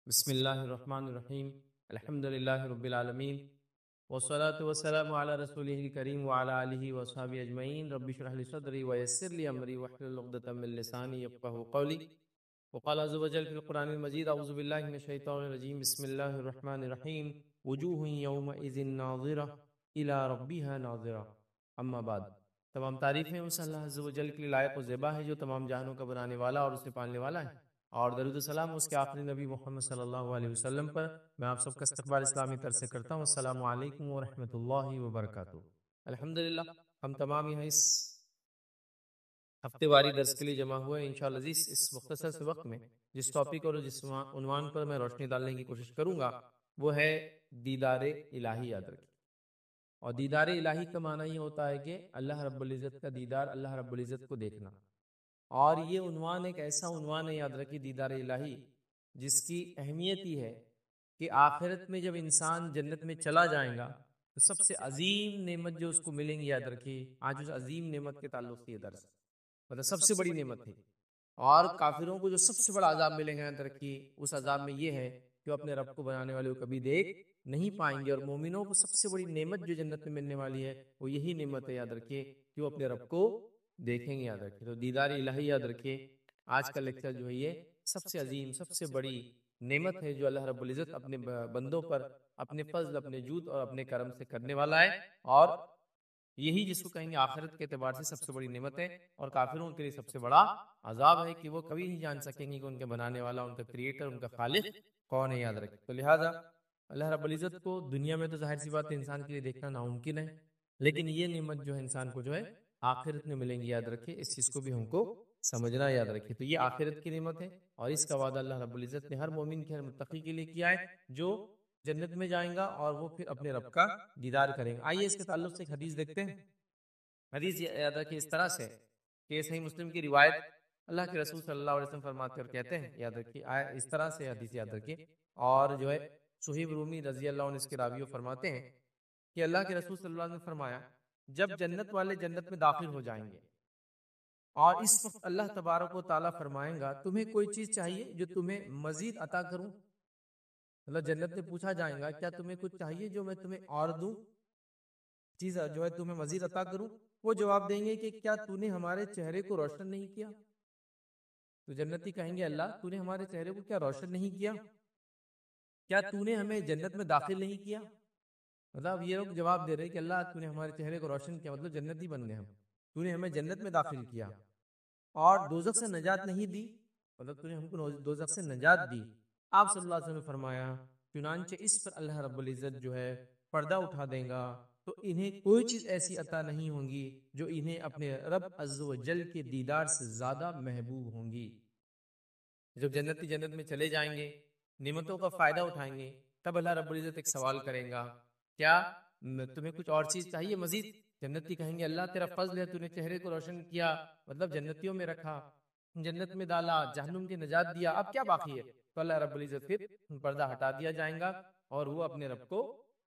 بسم اللہ الرحمن الرحیم الحمد للہ رب العالمین والصلاة والسلام علی رسولہ الکریم وعلی آلہ وصحبہ اجمعین رب اشرح لی صدری ویسر لی امری واحلل عقدۃ من لسانی یفقہوا قولی وقال عز وجل فی القرآن المجید اعوذ باللہ من الشیطان الرجیم بسم اللہ الرحمن الرحیم وجوہ یومئذ ناظرہ الی ربها ناظرہ اما بعد تمام تعریفیں اس اللہ عز وجل کے لیے لائق و زیبا ہے جو تمام جہانوں کا بنانے والا اور اسے پالنے والا ہے، اور درود و سلام اس کے آخری نبی محمد صلی اللہ علیہ وسلم پر۔ میں آپ سب کا استقبال اسلامی طرز سے کرتا ہوں۔ السلام علیکم ورحمۃ اللہ وبرکاتہ۔ الحمدللہ ہم تمام یہاں اس ہفتے واری درس کے لیے جمع ہوئے ہیں انشاءاللہ عزیز۔ اس مختصر سے وقت میں جس ٹاپک اور جس عنوان پر میں روشنی ڈالنے کی کوشش کروں گا وہ ہے دیدار الہی یاد رکھیں۔ اور دیدار الہی کا معنی یہ ہوتا ہے کہ اللہ رب العزت کا دیدار، اللہ رب العزت کو دیکھنا۔ اور یہ عنوان ایک ایسا عنوان ہے، یاد رکھیے، دیدار الہی، جس کی اہمیت یہ ہے کہ آخرت میں جب انسان جنت میں چلا جائے گا تو سب سے عظیم نعمت جو اس کو ملیں گی، یاد رکھیے آج اس عظیم نعمت کے تعلق سے یہ درس مطلب سب سے بڑی نعمت ہے۔ اور کافروں کو جو سب سے بڑا عذاب ملے گا، یاد رکھیے اس عذاب میں یہ ہے کہ وہ اپنے رب کو بنانے والے کو کبھی دیکھ نہیں پائیں گے۔ اور مومنوں کو سب سے بڑی نعمت جو جنت میں ملنے والی ہے وہ یہی نعمت ہے، یاد رکھیے، کہ وہ اپنے رب کو دیکھیں گے۔ یاد رکھیے تو دیدار الہی یاد رکھیے آج کا لیکچر جو ہے یہ سب سے عظیم، سب سے بڑی نعمت ہے جو اللہ رب العزت اپنے بندوں پر اپنے فضل، اپنے جود اور اپنے کرم سے کرنے والا ہے۔ اور یہی جس کو کہیں گے آخرت کے اعتبار سے سب سے بڑی نعمت ہے، اور کافروں کے لیے سب سے بڑا عذاب ہے کہ وہ کبھی نہیں جان سکیں گے کہ ان کے بنانے والا، ان کا کریٹر، ان کا خالق کون ہے، یاد رکھیں۔ تو لہٰذا اللہ رب العزت کو دنیا میں تو ظاہر سی بات ہے انسان کے لیے دیکھنا ناممکن ہے، لیکن یہ نعمت جو ہے انسان کو جو ہے آخرت میں ملیں گی، یاد رکھیں۔ اس چیز کو بھی ہم کو سمجھنا، یاد رکھیں۔ تو یہ آخرت کی نعمت ہے، اور اس کا وعدہ اللہ رب العزت نے ہر مومن کے، ہر متقی کے لیے کیا ہے جو جنت میں جائیں گا اور وہ پھر اپنے رب کا دیدار کریں گے۔ آئیے اس کے تعلق سے ایک حدیث دیکھتے ہیں۔ حدیث یاد رکھیں اس طرح سے کہ صحیح مسلم کی روایت، اللہ کے رسول صلی اللہ علیہ وسلم فرماتے اور کہتے ہیں، یاد رکھیے اس طرح سے حدیث یاد رکھیے، اور جو ہے صہیب رومی رضی اللہ عنہ اس کے راویوں فرماتے ہیں کہ اللہ کے رسول صلی اللہ علیہ وسلم نے فرمایا، جب جنت والے جنت میں داخل ہو جائیں گے اور اس وقت اللہ تبارک و تعالیٰ فرمائیں گا تمہیں کوئی چیز چاہیے جو تمہیں مزید عطا کروں؟ مطلب جنت میں پوچھا جائے گا کیا تمہیں کچھ چاہیے جو میں تمہیں اور دوں، چیز جو ہے تمہیں مزید عطا کروں؟ وہ جواب دیں گے کہ کیا تو نے ہمارے چہرے کو روشن نہیں کیا؟ تو جنتی کہیں گے اللہ تو نے ہمارے چہرے کو کیا روشن نہیں کیا؟ کیا تو نے ہمیں جنت میں داخل نہیں کیا؟ مطلب یہ لوگ جواب دے رہے کہ اللہ تو نے ہمارے چہرے کو روشن کیا، مطلب جنتی بن گئے ہم، تو نے ہمیں جنت میں داخل کیا اور دوزخ سے نجات نہیں دی، مطلب تو نے ہم کو دوزخ سے نجات دی۔ آپ صلی اللہ علیہ وسلم نے فرمایا چنانچہ اس پر اللہ رب العزت جو ہے پردہ اٹھا دیں گا تو انہیں کوئی چیز ایسی عطا نہیں ہوں گی جو انہیں اپنے رب عز و جل کے دیدار سے زیادہ محبوب ہوں گی۔ جب جنتی جنت میں چلے جائیں گے، نعمتوں کا فائدہ اٹھائیں گے، تب اللہ رب العزت ایک سوال کریں گا، کیا تمہیں کچھ اور چیز چاہیے مزید؟ جنتی کہیں گے اللہ تیرا فضل ہے، تو نے چہرے کو روشن کیا، مطلب جنتیوں میں رکھا، جنت میں ڈالا، جہنم کی نجات دیا، اب کیا باقی ہے؟ تو اللہ رب العزت پھر پردہ ہٹا دیا جائے گا اور وہ اپنے رب کو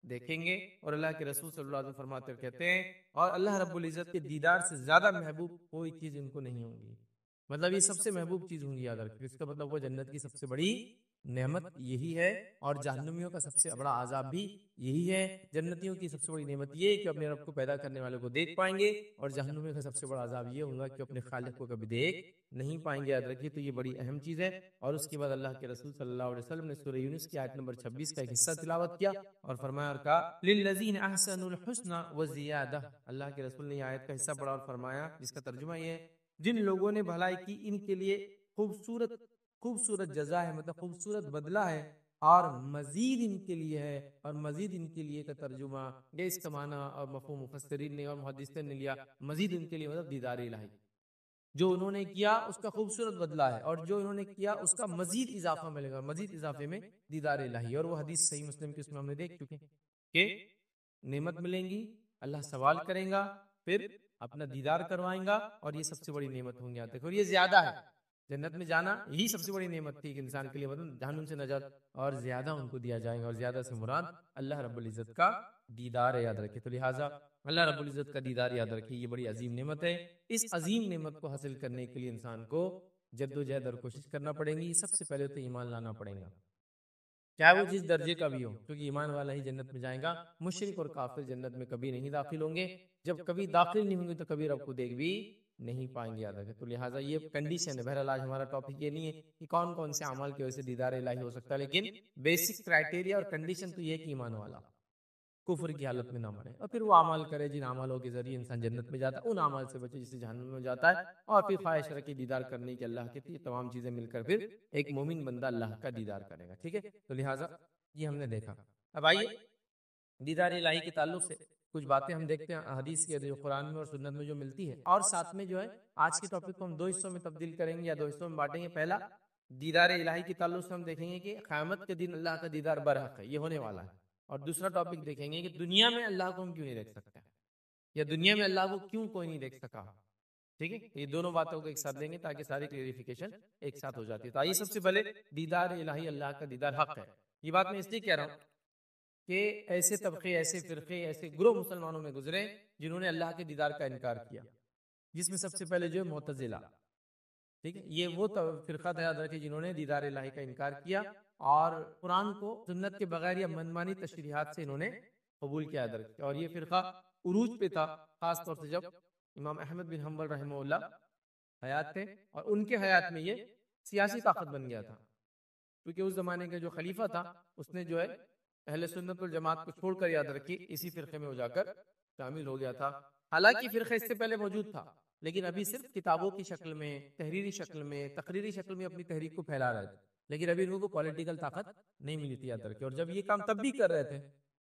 دیکھیں گے۔ اور اللہ کے رسول صلی اللہ علیہ وسلم فرماتے اور کہتے ہیں، اور اللہ رب العزت کے دیدار سے زیادہ محبوب کوئی چیز ان کو نہیں ہوگی، مطلب یہ سب سے محبوب چیز ہوں گی، یاد رکھیں۔ اس کا مطلب وہ جنت کی سب سے بڑی نعمت یہی ہے، اور جہنمیوں کا سب سے بڑا عذاب بھی یہی ہے۔ جنتیوں کی سب سے بڑی نعمت یہ کہ اپنے رب کو پیدا کرنے والے کو دیکھ پائیں گے، اور جہنمیوں کا سب سے بڑا عذاب یہ ہوگا کہ اپنے خالق کو کبھی دیکھ نہیں پائیں گے، یاد رکھیے۔ تو یہ بڑی اہم چیز ہے۔ اور اس کے بعد اللہ کے رسول صلی اللہ علیہ وسلم نے سورہ یونس کی آیت نمبر 26 کا ایک حصہ تلاوت کیا اور فرمایا اور کہا للذین احسنوا الحسنى وزیادہ۔ اللہ کے رسول نے یہ آیت کا حصہ پڑھا اور فرمایا، جس کا ترجمہ یہ ہے، جن لوگوں نے بھلائی کی ان کے لیے خوبصورت جزا ہے، مطلب خوبصورت بدلہ ہے، اور مزید ان کے لیے ہے، اور مزید ان کے لیے کا ترجمہ یہ اس کا معنی اور مفہوم مفسرین نے اور محدثین نے لیا، مزید ان کے لیے مطلب دیدار الہی، جو انہوں نے کیا اس کا خوبصورت بدلہ ہے، اور جو انہوں نے کیا اس کا مزید اضافہ ملے گا، مزید اضافے میں دیدار الہی۔ اور وہ حدیث صحیح مسلم کی اس میں ہم نے دیکھ چکے کہ نعمت ملیں گی، اللہ سوال کریں گا، پھر اپنا دیدار کروائیں گا، اور یہ سب سے بڑی نعمت ہوں گی، یاد رکھو، اور یہ زیادہ ہے۔ جنت میں جانا یہی سب سے بڑی نعمت تھی کہ انسان کے لیے، مطلب جہنم سے نجات، اور زیادہ ان کو دیا جائے گا، اور زیادہ سے مراد اللہ رب العزت کا دیدار ہے، یاد رکھے۔ تو لہٰذا اللہ رب العزت کا دیدار یاد رکھیے، یہ بڑی عظیم نعمت ہے۔ اس عظیم نعمت کو حاصل کرنے کے لیے انسان کو جد و جہد اور کوشش کرنا پڑے گی۔ سب سے پہلے تو ایمان لانا پڑے گا، چاہے وہ جس درجے کا بھی ہو، کیونکہ ایمان والا ہی جنت میں جائے گا، مشرک اور کافر جنت میں کبھی نہیں داخل ہوں گے، جب کبھی داخل نہیں ہوں گے تو کبھی رب کو دیکھ بھی نہیں پائیں گے، یاد رکھیں۔ تو لہٰذا یہ کنڈیشن ہے۔ بہرحال آج ہمارا ٹاپک یہ نہیں ہے کہ کون کون سے اعمال کی وجہ سے دیدار الہی ہو سکتا ہے، لیکن بیسک کرائٹیریا اور کنڈیشن تو یہ ہے کہ ایمان والا کفر کی حالت میں نہ مرے، اور پھر وہ اعمال کرے جن اعمالوں کے ذریعے انسان جنت میں جاتا ہے، ان اعمال سے بچے جس سے جہنم میں جاتا ہے، اور پھر خواہش رکھے دیدار کرنے کی اللہ کے، یہ تمام چیزیں مل کر پھر ایک مومن بندہ اللہ کا دیدار کرے گا، ٹھیک ہے۔ تو لہٰذا یہ ہم نے دیکھا۔ اب آئیے دیدار الہی کے تعلق سے کچھ باتیں ہم دیکھتے ہیں حدیث کے جو قرآن میں اور سنت میں جو ملتی ہے، اور ساتھ میں جو ہے آج کے ٹاپک کو ہم دو حصوں میں تبدیل کریں گے یا دو حصوں میں بانٹیں گے۔ پہلا دیدار الہی کے تعلق سے ہم دیکھیں گے کہ قیامت کے دن اللہ کا دیدار برحق ہے، یہ ہونے والا ہے، اور دوسرا ٹاپک دیکھیں گے کہ دنیا میں اللہ کو ہم کیوں نہیں دیکھ سکتے، یا دنیا میں اللہ کو کیوں کوئی نہیں دیکھ سکا، ٹھیک ہے۔ یہ دونوں باتوں کو ایک ساتھ لیں گے تاکہ ساری کلیریفیکیشن ایک ساتھ ہو جاتی ہے۔ تو آئیے سب سے پہلے دیدار الہی، اللہ کا دیدار حق ہے۔ یہ بات میں اس لیے کہہ رہا ہوں کہ ایسے طبقے، ایسے فرقے، ایسے گروہ مسلمانوں میں گزرے جنہوں نے اللہ کے دیدار کا انکار کیا، جس میں سب سے پہلے جو ہے معتزلہ، ٹھیک ہے۔ یہ وہ فرقہ تھا، یاد رکھے، جنہوں نے دیدار الہی کا انکار کیا اور قرآن کو سنت کے بغیر یا منمانی تشریحات سے انہوں نے قبول کیا، یاد رکھے۔ اور یہ فرقہ عروج پہ تھا، خاص طور سے جب امام احمد بن حنبل رحمہ اللہ حیات تھے، اور ان کے حیات میں یہ سیاسی طاقت بن گیا تھا، کیونکہ اس زمانے کا جو خلیفہ تھا اس نے جو ہے اہل سنت والجماعت کو چھوڑ کر، یاد رکھیے، اسی فرقے میں ہو جا کر شامل ہو گیا تھا۔ حالانکہ فرقہ اس سے پہلے موجود تھا، لیکن ابھی صرف کتابوں کی شکل میں، تحریری شکل میں، تقریری شکل میں اپنی تحریک کو پھیلا رہے تھے، لیکن ابھی ان کو پولیٹیکل طاقت نہیں ملی تھی، یاد رکھیے۔ اور جب یہ کام تب بھی کر رہے تھے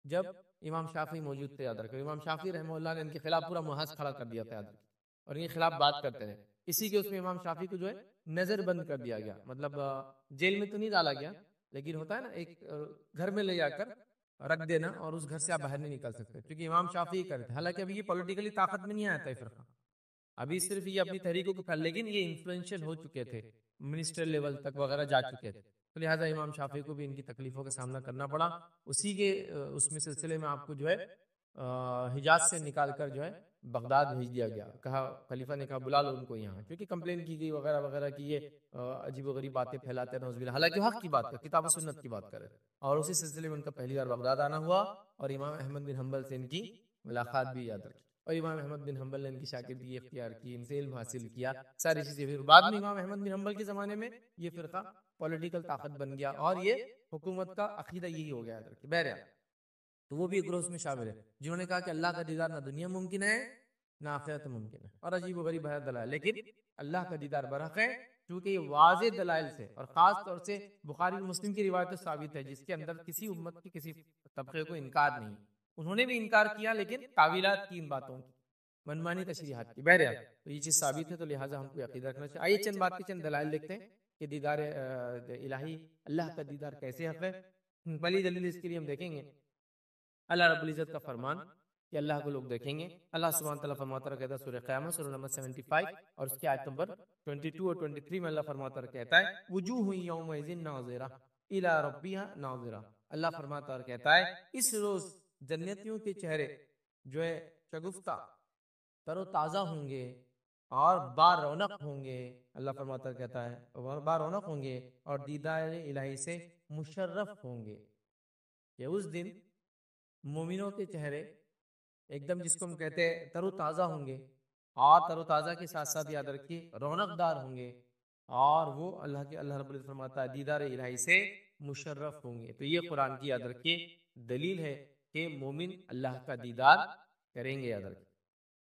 جب امام شافعی موجود تھے، یاد رکھیے۔ امام شافعی رحمہ اللہ نے ان کے خلاف پورا محاذ کھڑا کر دیا تھا، یاد رکھیے، اور ان کے خلاف بات کرتے رہے۔ اسی کے اس میں امام شافعی کو جو ہے نظر بند کر دیا گیا، مطلب جیل میں تو نہیں ڈالا گیا، لیکن ہوتا ہے نا ایک گھر میں لے جا کر رکھ دینا، اور اس گھر سے آپ باہر نہیں نکل سکتے، کیونکہ امام شافعی کرتے۔ حالانکہ ابھی یہ پولیٹیکلی طاقت میں نہیں آیا تھا یہ فرقہ، ابھی صرف یہ اپنی تحریکوں کو پھیل، لیکن یہ انفلوئنشل ہو چکے تھے، منسٹر لیول تک وغیرہ جا چکے تھے، تو لہٰذا امام شافعی کو بھی ان کی تکلیفوں کا سامنا کرنا پڑا۔ اسی کے اس میں سلسلے میں آپ کو جو ہے حجاز سے نکال کر جو ہے بغداد بھیج دیا گیا، کہا، خلیفہ نے کہا بلا لو ان کو یہاں، کیونکہ کمپلین کی گئی وغیرہ وغیرہ کی یہ عجیب و غریب باتیں پھیلاتے ہیں، نعوذ باللہ، حالانکہ حق کی بات کر، کتاب و سنت کی بات کرے۔ اور اسی سلسلے میں ان کا پہلی بار بغداد آنا ہوا، اور امام احمد بن حنبل سے ان کی ملاقات بھی، یاد رکھی، اور امام احمد بن حنبل نے ان کی شاگردگی اختیار کی، ان سے علم حاصل کیا، ساری چیزیں۔ پھر بعد میں امام احمد بن حنبل کے زمانے میں یہ فرقہ پولیٹیکل طاقت بن گیا، اور یہ حکومت کا عقیدہ یہی ہو گیا، یاد رکھیے۔ بہرحال تو وہ بھی ایک گروہ میں شامل ہے جنہوں نے کہا کہ اللہ کا دیدار نہ دنیا ممکن ہے نہ آخرت ممکن ہے، اور عجیب و غریب ہے دلائل، لیکن اللہ کا دیدار برحق ہے، کیونکہ یہ واضح دلائل سے، اور خاص طور سے بخاری اور مسلم کی روایت ثابت ہے، جس کے اندر کسی امت کی کسی طبقے کو انکار نہیں، انہوں نے بھی انکار کیا، لیکن تعویلات کی، ان باتوں کی منمانی تشریحات کی۔ بہرحال تو یہ چیز ثابت ہے، تو لہٰذا ہم کو عقیدہ رکھنا چاہیے۔ آئیے چند بات کے چند دلائل دیکھتے ہیں کہ دیدار الہی، اللہ کا دیدار کیسے حق ہے۔ پہلی دلیل اس کے لیے ہم دیکھیں گے اللہ رب العزت کا فرمان کہ اللہ کو لوگ دیکھیں گے۔ اللہ سبحانہ تعالیٰ فرماتا رہتا ہے سورہ قیامت سورہ نمبر 75 اور اس کی آیت نمبر 22 اور 23 میں اللہ فرماتا کہتا ہے وجوہ یومئذ ناظرہ الی ربها ناظرہ۔ اللہ فرماتا اور کہتا ہے اس روز جنتیوں کے چہرے جو ہے شگفتہ، تر و تازہ ہوں گے اور بارونق ہوں گے۔ اللہ فرماتا کہتا ہے بارونق ہوں گے اور دیدار الہی سے مشرف ہوں گے، کہ اس دن مومنوں کے چہرے ایک دم، جس کو ہم کہتے ہیں، تر و تازہ ہوں گے، اور تر و تازہ کے ساتھ ساتھ یاد رکھیے رونق دار ہوں گے، اور وہ اللہ رب العزت فرماتا ہے دیدار الہی سے مشرف ہوں گے۔ تو یہ قرآن کی، یاد رکھیے، دلیل ہے کہ مومن اللہ کا دیدار کریں گے، یاد رکھیے۔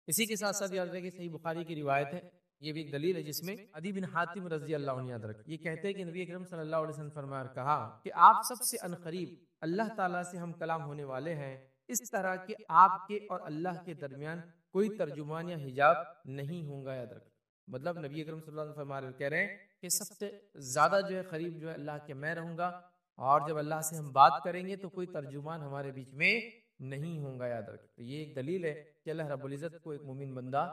اسی کے ساتھ ساتھ یاد رکھیے صحیح بخاری کی روایت ہے، یہ بھی ایک دلیل ہے، جس میں عدی بن حاتم رضی اللہ عنہ، یاد رکھیے، یہ کہتے ہیں کہ نبی اکرم صلی اللہ علیہ وسلم فرمایا، کہا کہ آپ سب سے عنقریب اللہ تعالیٰ سے ہم کلام ہونے والے ہیں، اس طرح کہ آپ کے اور اللہ کے درمیان کوئی ترجمان یا حجاب نہیں ہوں گا، یاد رکھیں۔ مطلب نبی اکرم صلی اللہ علیہ وسلم کہہ رہے ہیں کہ سب سے زیادہ جو ہے قریب جو ہے اللہ کے میں رہوں گا، اور جب اللہ سے ہم بات کریں گے تو کوئی ترجمان ہمارے بیچ میں نہیں ہوں گا، یاد رکھیں۔ تو یہ ایک دلیل ہے کہ اللہ رب العزت کو ایک مومن بندہ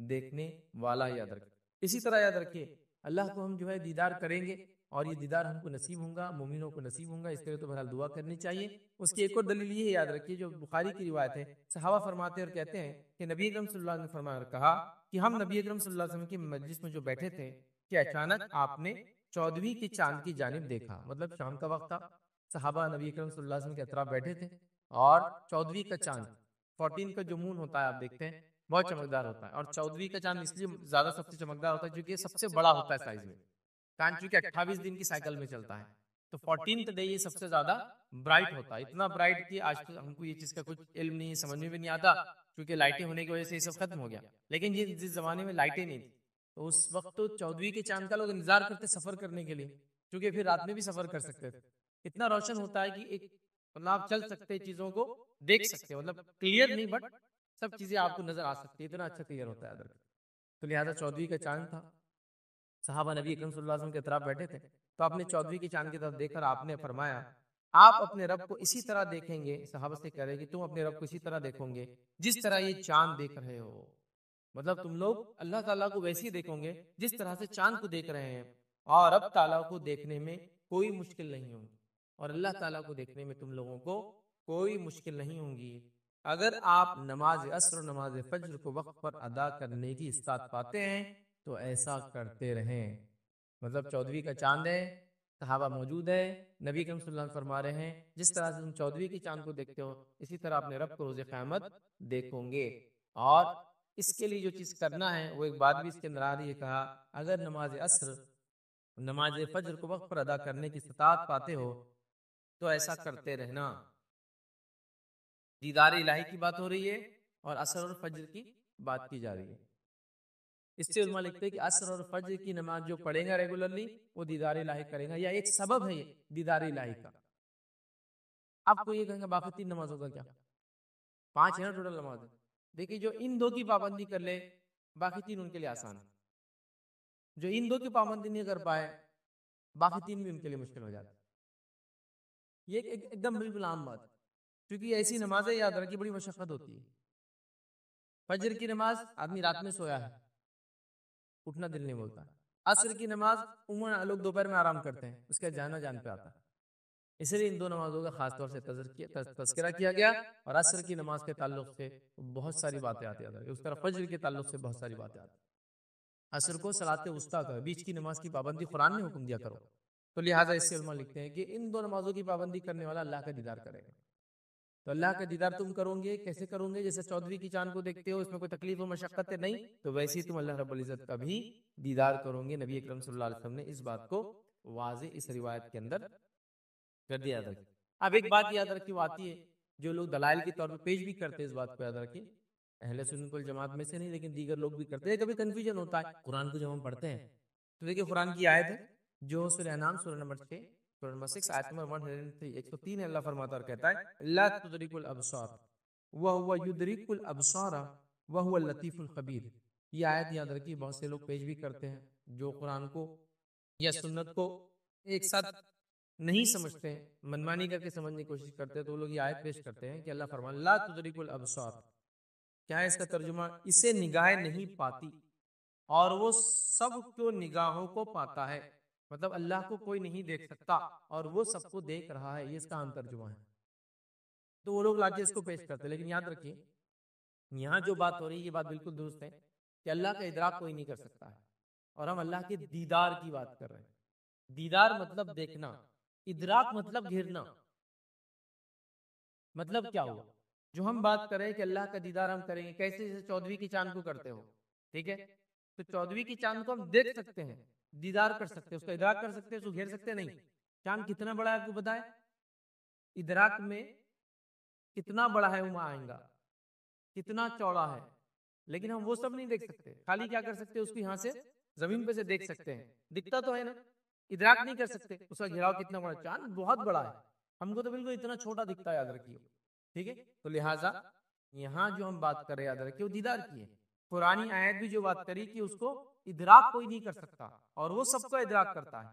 دیکھنے والا، یاد رکھیں۔ اسی طرح یاد رکھیے اللہ کو ہم جو ہے دیدار کریں گے، اور یہ دیدار ہم کو نصیب ہوں گا، مومنوں کو نصیب ہوں گا، اس کے لیے تو بہرحال دعا کرنی چاہیے۔ اس کی ایک اور دلیل یہ یاد رکھیے جو بخاری کی روایت ہے، صحابہ فرماتے اور کہتے ہیں کہ نبی اکرم صلی اللہ علیہ وسلم نے فرمایا اور کہا کہ ہم نبی اکرم صلی اللہ علیہ وسلم کی مجلس میں جو بیٹھے تھے کہ اچانک آپ نے 14ویں کی چاند کی جانب دیکھا، مطلب شام کا وقت تھا، صحابہ نبی اکرم صلی اللہ علیہ وسلم کے اطراف بیٹھے تھے، اور 14ویں کا چاند، 14 کا جو مون ہوتا ہے آپ دیکھتے ہیں بہت چمکدار ہوتا ہے، اور 14ویں کا چاند اس لیے زیادہ سب سے چمکدار ہوتا ہے کیونکہ یہ سب سے بڑا ہوتا ہے سائز میں، چاند چونکہ 28 دن کی سائیکل میں چلتا ہے، تو 14th ڈے یہ سب سے زیادہ برائٹ ہوتا ہے، اتنا برائٹ کہ آج تک ہم کو یہ چیز کا کچھ علم نہیں، سمجھ میں بھی نہیں آتا، کیونکہ لائٹیں ہونے کی وجہ سے یہ سب ختم ہو گیا، لیکن یہ جس زمانے میں لائٹیں نہیں تھی تو اس وقت تو 14ویں کے چاند کا لوگ انتظار کرتے سفر کرنے کے لیے، کیونکہ پھر رات میں بھی سفر کر سکتے تھے، اتنا روشن ہوتا ہے کہ ایک مطلب آپ چل سکتے چیزوں کو دیکھ سکتے، مطلب کلیئر نہیں بٹ سب چیزیں آپ کو نظر آ سکتی ہے، اتنا اچھا کلیئر ہوتا ہے ادھر، تو لہٰذا 14ویں کا چاند تھا، صحابہ نبی اکرم صلی اللہ علیہ وسلم کے اطراف بیٹھے تھے، تو آپ نے 14ویں کے چاند کی طرف دیکھ کر آپ نے فرمایا آپ اپنے رب کو اسی طرح دیکھیں گے، صحابہ سے کہہ رہے کہ تم اپنے رب کو اسی طرح دیکھو گے جس طرح یہ چاند دیکھ رہے ہو، مطلب تم لوگ اللہ تعالیٰ کو ویسے ہی دیکھو گے جس طرح سے چاند کو دیکھ رہے ہیں، اور رب تعالیٰ کو دیکھنے میں کوئی مشکل نہیں ہوگی، اور اللہ تعالیٰ کو دیکھنے میں تم لوگوں کو کوئی مشکل نہیں ہوگی، اگر آپ نماز عصر اور نماز فجر کو وقت پر ادا کرنے کی استطاعت پاتے ہیں تو ایسا کرتے رہیں، مطلب 14ویں کا چاند ہے، صحابہ موجود ہے، نبی کریم صلی اللہ علیہ وسلم فرما رہے ہیں جس طرح سے تم 14ویں کے چاند کو دیکھتے ہو اسی طرح اپنے رب کو روز قیامت دیکھو گے، اور اس کے لیے جو چیز کرنا ہے وہ ایک بات بھی اس کے اندر آ رہی ہے، کہا اگر نماز عصر نماز فجر کو وقت پر ادا کرنے کی استطاعت پاتے ہو تو ایسا کرتے رہنا، دیدار الہی کی بات ہو رہی ہے اور عصر اور فجر کی بات کی جا رہی ہے، اس سے علماء لکھتے ہیں کہ عصر اور فجر کی نماز جو پڑھے گا ریگولرلی وہ دیدار الہی کرے گا، یا ایک سبب ہے یہ دیدار الہی کا، آپ کو یہ کہیں گے باقی 3 نمازوں کا کیا، 5 ہے نا ٹوٹل نماز، دیکھیے جو ان 2 کی پابندی کر لے باقی 3 ان کے لیے آسان ہے، جو ان 2 کی پابندی نہیں کر پائے باقی 3 بھی ان کے لیے مشکل ہو جاتا ہے، یہ ایک دم بالکل عام بات ہے، کیونکہ ایسی نمازیں یاد رکھیے بڑی مشقت ہوتی ہے، فجر کی نماز آدمی رات میں سویا ہے اٹھنا دل نہیں بولتا، عصر کی نماز عموماً لوگ دوپہر میں آرام کرتے ہیں اس کا جانا جان پہ آتا ہے، اس لیے ان 2 نمازوں کا خاص طور سے تذکرہ کیا گیا، اور عصر کی نماز کے تعلق سے بہت ساری باتیں آتی ہیں، اس طرح فجر کے تعلق سے بہت ساری باتیں آتی ہیں، عصر کو صلاۃ وسطیٰ کا بیچ کی نماز کی پابندی قرآن نے حکم دیا کرو، تو لہٰذا اس سے علماء لکھتے ہیں کہ ان 2 نمازوں کی پابندی کرنے والا اللہ کا دیدار کرے گا، تو اللہ کا دیدار تم کرو گے کیسے کرو گے، جیسے 14ویں کی چاند کو دیکھتے ہو اس میں کوئی تکلیف و مشقت نہیں، تو ویسے ہی تم اللہ رب العزت کا بھی دیدار کرو گے، نبی اکرم صلی اللہ علیہ وسلم نے اس بات کو واضح اس روایت کے اندر کر دیا یاد رکھیں۔ اب ایک بات یاد رکھیے وہ آتی ہے جو لوگ دلائل کے طور پہ پیش بھی کرتے ہیں، اس بات کو یاد رکھیں اہل سنت والجماعت میں سے نہیں لیکن دیگر لوگ بھی کرتے ہیں، کبھی کنفیوژن ہوتا ہے قرآن کو جب ہم پڑھتے ہیں تو دیکھیے قرآن کی آیت ہے جو سورہ انعام سورہ نمبر 6 سورہ نمبر 6 آیت نمبر 103 103 ہے، اللہ فرماتا اور کہتا ہے لا تدرک الابصار وهو يدرك الابصار وهو اللطیف الخبیر، یہ آیت یاد رکھیے بہت سے لوگ پیش بھی کرتے ہیں جو قرآن کو یا سنت کو ایک ساتھ نہیں سمجھتے ہیں، منمانی کر کے سمجھنے کی کوشش کرتے ہیں، تو وہ لوگ یہ آیت پیش کرتے ہیں کہ اللہ فرمان لا تدرک الابصار، کیا ہے اس کا ترجمہ، اسے نگاہیں نہیں پاتی اور وہ سب کو نگاہوں کو پاتا ہے، مطلب اللہ کو کوئی نہیں دیکھ سکتا اور وہ سب کو دیکھ رہا ہے، یہ اس کا عام ترجمہ ہے، تو وہ لوگ لا کے اس کو پیش کرتے ہیں، لیکن یاد رکھیے یہاں جو بات ہو رہی ہے یہ بات بالکل درست ہے کہ اللہ کا ادراک کوئی نہیں کر سکتا ہے، اور ہم اللہ کے دیدار کی بات کر رہے ہیں، دیدار مطلب دیکھنا، ادراک مطلب گھیرنا، مطلب کیا ہوا جو ہم بات کریں کہ اللہ کا دیدار ہم کریں گے کیسے، جیسے 14ویں کی چاند کو کرتے ہو، ٹھیک ہے، تو 14ویں کی چاند کو ہم دیکھ سکتے ہیں، دیدار کر سکتے ہیں، اس کا ادراک کر سکتے ہیں، اس کو گھیر سکتے نہیں، چاند کتنا بڑا ہے آپ کو بتائے، ادراک میں کتنا بڑا ہے وہ آئیں گا، کتنا چوڑا ہے، لیکن ہم وہ سب نہیں دیکھ سکتے، خالی کیا کر سکتے اس کو یہاں سے زمین پہ سے دیکھ سکتے ہیں، دکھتا تو ہے نا، ادراک نہیں کر سکتے اس کا گھیراؤ کتنا بڑا، چاند بہت بڑا ہے، ہم کو تو بالکل اتنا چھوٹا دکھتا ہے، یاد رکھیے، ٹھیک ہے، تو لہٰذا یہاں جو ہم بات کر رہے ہیں یاد رکھیے وہ دیدار کی ہے، پرانی آیت بھی جو بات کری کہ اس کو ادراک کوئی نہیں کر سکتا اور وہ سب کو ادراک کرتا ہے،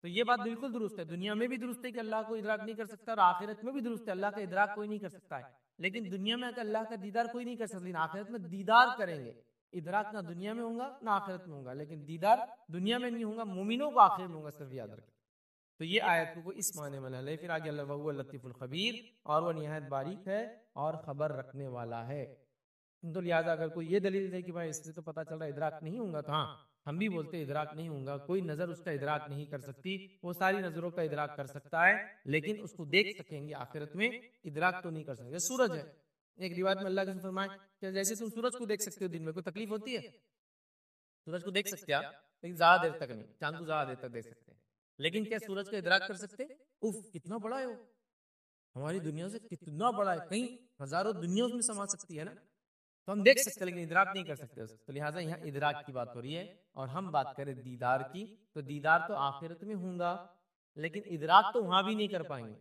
تو یہ بات بالکل درست ہے، دنیا میں بھی درست ہے کہ اللہ کو ادراک نہیں کر سکتا، اور آخرت میں بھی درست ہے اللہ کا ادراک کوئی نہیں کر سکتا ہے، لیکن دنیا میں اللہ کا دیدار کوئی نہیں کر سکتا، لیکن آخرت میں دیدار کریں گے، ادراک نہ دنیا میں ہوگا نہ آخرت میں ہوگا، لیکن دیدار دنیا میں نہیں ہوگا، مومنوں کو آخرت میں ہوگا، صرف یاد رکھیں، تو یہ آیت کو اس معنی میں لے، پھر آگے اللہ وہو اللطیف الخبیر، اور وہ نہایت باریک ہے اور خبر رکھنے والا ہے، تو لہٰذا اگر کوئی یہ دلیل دے کہ بھائی اس سے تو پتہ چل رہا ہے ادراک نہیں ہوگا، تو ہاں ہم بھی بولتے ادراک نہیں ہوں گا، کوئی نظر اس کا ادراک نہیں کر سکتی، وہ ساری نظروں کا ادراک کر سکتا ہے لیکن اس کو دیکھ سکیں گے آخرت میں، ادراک تو نہیں کر سکتے. سورج ہے، ایک روایت میں اللہ کے فرمائے کہ جیسے تم سورج کو دیکھ سکتے ہو دن میں، کوئی تکلیف ہوتی ہے؟ سورج کو دیکھ سکتے آپ لیکن زیادہ دیر تک نہیں، چاند کو زیادہ دیر تک دیکھ سکتے ہیں لیکن کیا سورج کا ادراک کر سکتے؟ اف کتنا بڑا ہے وہ، ہماری دنیا سے کتنا بڑا ہے، کئی ہزاروں دنیا میں سما سکتی ہے نا، تو ہم دیکھ سکتے لیکن ادراک نہیں کر سکتے. تو لہٰذا یہاں ادراک کی بات ہو رہی ہے، اور ہم بات کریں دیدار کی، تو دیدار تو آخرت میں ہوں گا لیکن ادراک تو وہاں بھی نہیں کر پائیں گے،